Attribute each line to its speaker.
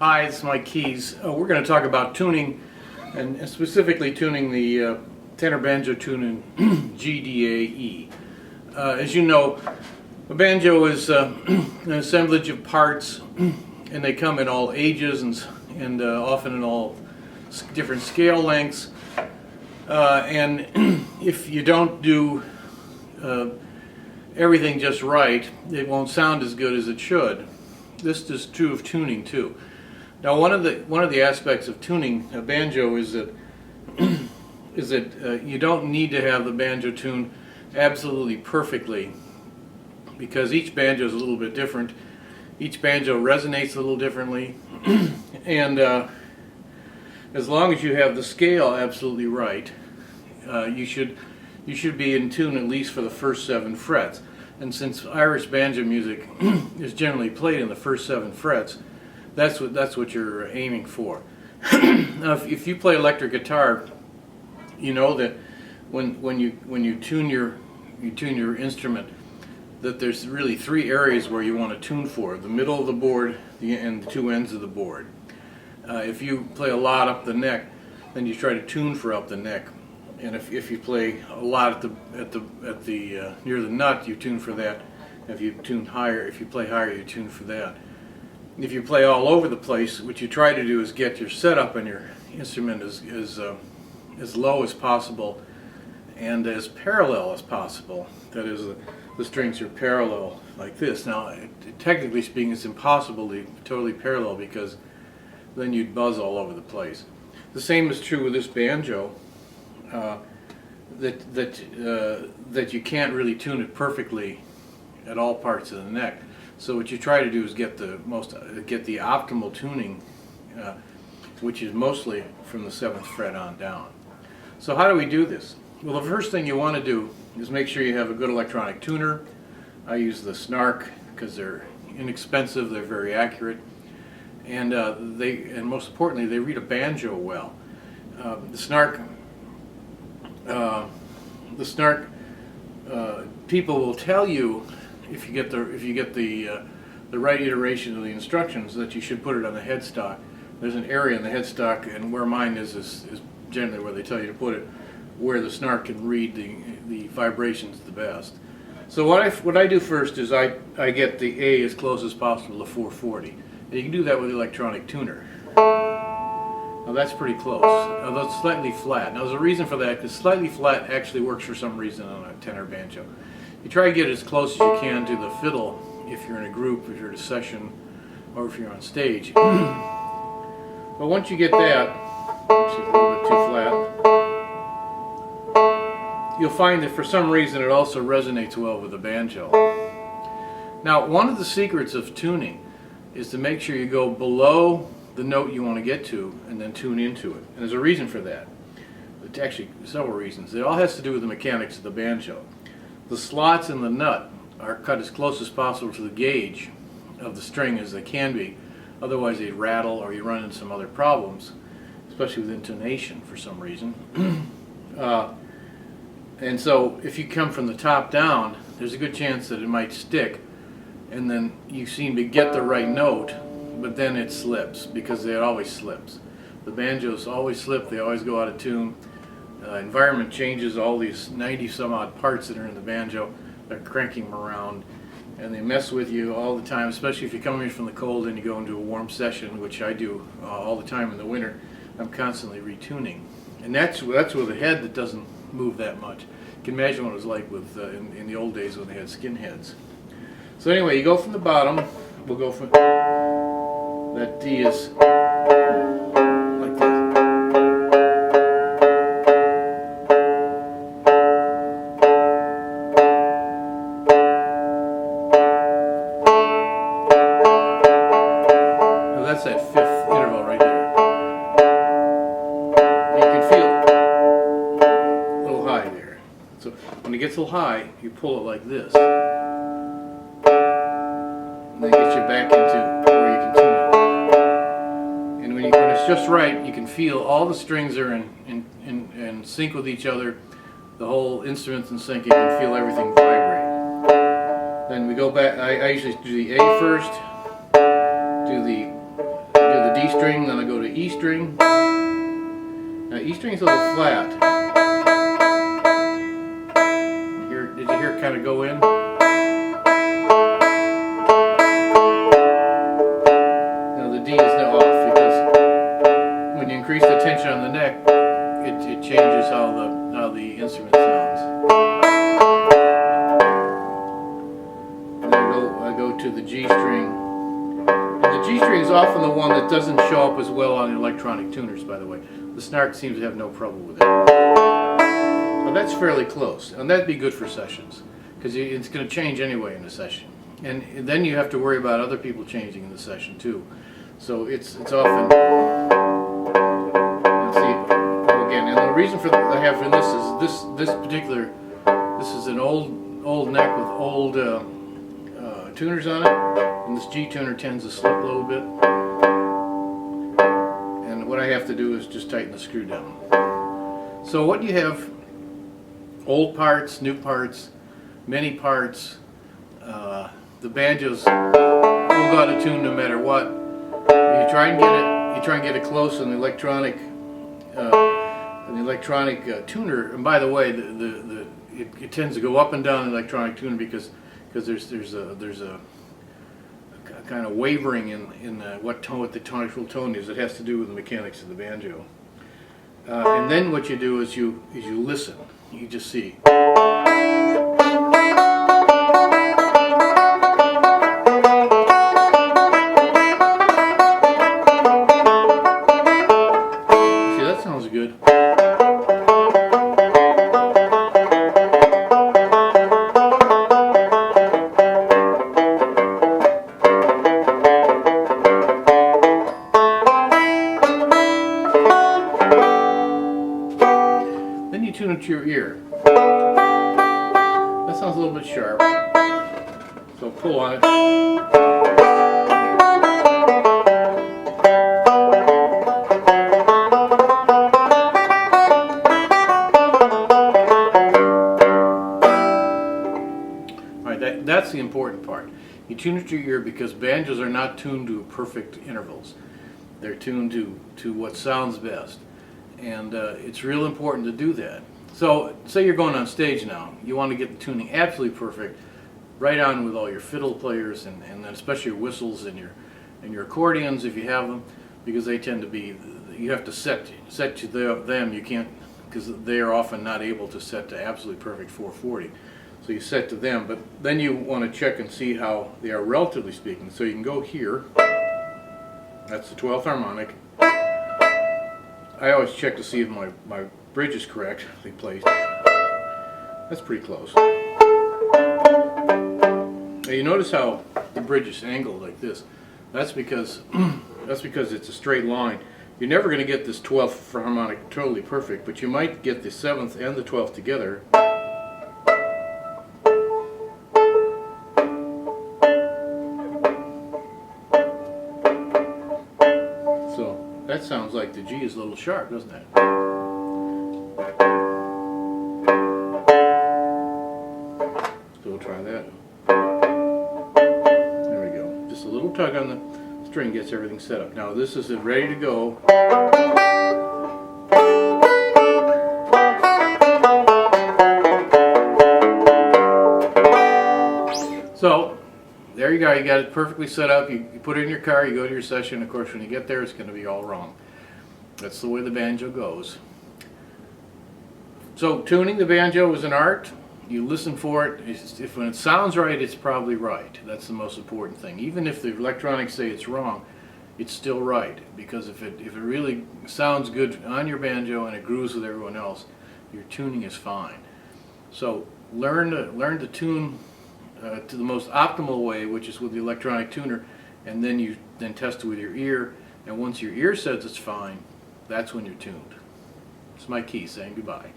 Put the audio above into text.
Speaker 1: Hi, it's Mike Keys. We're going to talk about tuning, and specifically tuning the tenor banjo tune in G, D, A, E. As you know, a banjo is an assemblage of parts, and they come in all ages and often in all different scale lengths. And if you don't do everything just right, it won't sound as good as it should. This is true of tuning too. Now, one of the aspects of tuning a banjo is that you don't need to have the banjo tuned absolutely perfectly, because each banjo is a little bit different. Each banjo resonates a little differently, and as long as you have the scale absolutely right, you should be in tune at least for the first 7 frets. And since Irish banjo music is generally played in the first 7 frets, that's what you're aiming for. Now, if you play electric guitar, you know that when you tune your instrument, that there's really 3 areas where you want to tune for: the middle of the board, and the 2 ends of the board. If you play a lot up the neck, then you try to tune for up the neck. And if you play a lot at the near the nut, you tune for that. If you play higher, you tune for that. If you play all over the place, what you try to do is get your setup on your instrument as low as possible and as parallel as possible. That is, the strings are parallel like this. Now, technically speaking, it's impossible to totally parallel, because then you'd buzz all over the place. The same is true with this banjo. That you can't really tune it perfectly at all parts of the neck. So what you try to do is get the optimal tuning, which is mostly from the 7th fret on down. So how do we do this? Well, the first thing you want to do is make sure you have a good electronic tuner. I use the Snark because they're inexpensive, they're very accurate, and most importantly, they read a banjo well. The Snark people will tell you, if you get the right iteration of the instructions, that you should put it on the headstock. There's an area in the headstock, and where mine is generally where they tell you to put it, where the Snark can read the vibrations the best. So what I do first is I get the A as close as possible to 440. And you can do that with the electronic tuner. Now that's pretty close, although it's slightly flat. Now there's a reason for that, because slightly flat actually works for some reason on a tenor banjo. You try to get as close as you can to the fiddle if you're in a group, if you're in a session, or if you're on stage. But once you get that, it's a little bit too flat, you'll find that for some reason it also resonates well with the banjo. Now, one of the secrets of tuning is to make sure you go below the note you want to get to and then tune into it. And there's a reason for that. It's actually several reasons. It all has to do with the mechanics of the banjo. The slots in the nut are cut as close as possible to the gauge of the string as they can be. Otherwise they rattle, or you run into some other problems, especially with intonation for some reason. And so if you come from the top down, there's a good chance that it might stick, and then you seem to get the right note, but then it slips, because it always slips. The banjos always slip, they always go out of tune. Environment changes, all these 90 some odd parts that are in the banjo, they're cranking them around, and they mess with you all the time, especially if you come in from the cold and you go into a warm session, which I do all the time in the winter. I'm constantly retuning. And that's with a head that doesn't move that much. You can imagine what it was like with in the old days when they had skin heads. So anyway, you go from the bottom, we'll go from, that D is like this. Now that's that 5th interval right there. And you can feel it a little high there. So when it gets a little high, you pull it like this. And then get you back into where you can tune it. And when it's just right, you can feel all the strings are in sync with each other. The whole instrument's in sync. You can feel everything vibrate. Then we go back. I usually do the A first, do the D string, then I go to E string. Now E string's a little flat. Did you hear it kind of go in? Now the D is now off because when you increase the tension on the neck, it changes how the instrument sounds. And then I go to the G string. The G string is often the one that doesn't show up as well on electronic tuners, by the way. The Snark seems to have no trouble with it. Now that's fairly close, and that'd be good for sessions, because it's going to change anyway in a session. And then you have to worry about other people changing in the session too. So it's often, let's see, again, and the reason for I have for this is this is an old neck with old tuners on it. And this G tuner tends to slip a little bit, and what I have to do is just tighten the screw down. So what you have, old parts, new parts, many parts, the banjos will go out of tune no matter what. You try and get it close on the electronic tuner, and by the way, it tends to go up and down the electronic tuner because there's a kind of wavering in what the tonal tone is. It has to do with the mechanics of the banjo. And then what you do is you listen. You just see. See, that sounds good. Then you tune it to your ear. That sounds a little bit sharp. So pull on it. Alright, that's the important part. You tune it to your ear because banjos are not tuned to perfect intervals. They're tuned to what sounds best. And it's real important to do that. So, say you're going on stage now. You want to get the tuning absolutely perfect, right on with all your fiddle players and then especially your whistles and your accordions if you have them, because they tend to be, you have to set to them. You can't, because they are often not able to set to absolutely perfect 440. So you set to them, but then you want to check and see how they are relatively speaking. So you can go here. That's the 12th harmonic. I always check to see if my bridge is correctly placed. That's pretty close. Now you notice how the bridge is angled like this. That's because it's a straight line. You're never going to get this 12th harmonic totally perfect, but you might get the 7th and the 12th together. That sounds like the G is a little sharp, doesn't it? So we'll try that. There we go. Just a little tug on the string gets everything set up. Now this is ready to go. So there you go, you got it perfectly set up. You put it in your car, you go to your session. Of course, when you get there, it's going to be all wrong. That's the way the banjo goes. So tuning the banjo is an art. You listen for it. If when it sounds right, it's probably right. That's the most important thing. Even if the electronics say it's wrong, it's still right. Because if it really sounds good on your banjo and it grooves with everyone else, your tuning is fine. So learn to tune to the most optimal way, which is with the electronic tuner, and then you test it with your ear, and once your ear says it's fine, that's when you're tuned. It's Mike Key saying goodbye.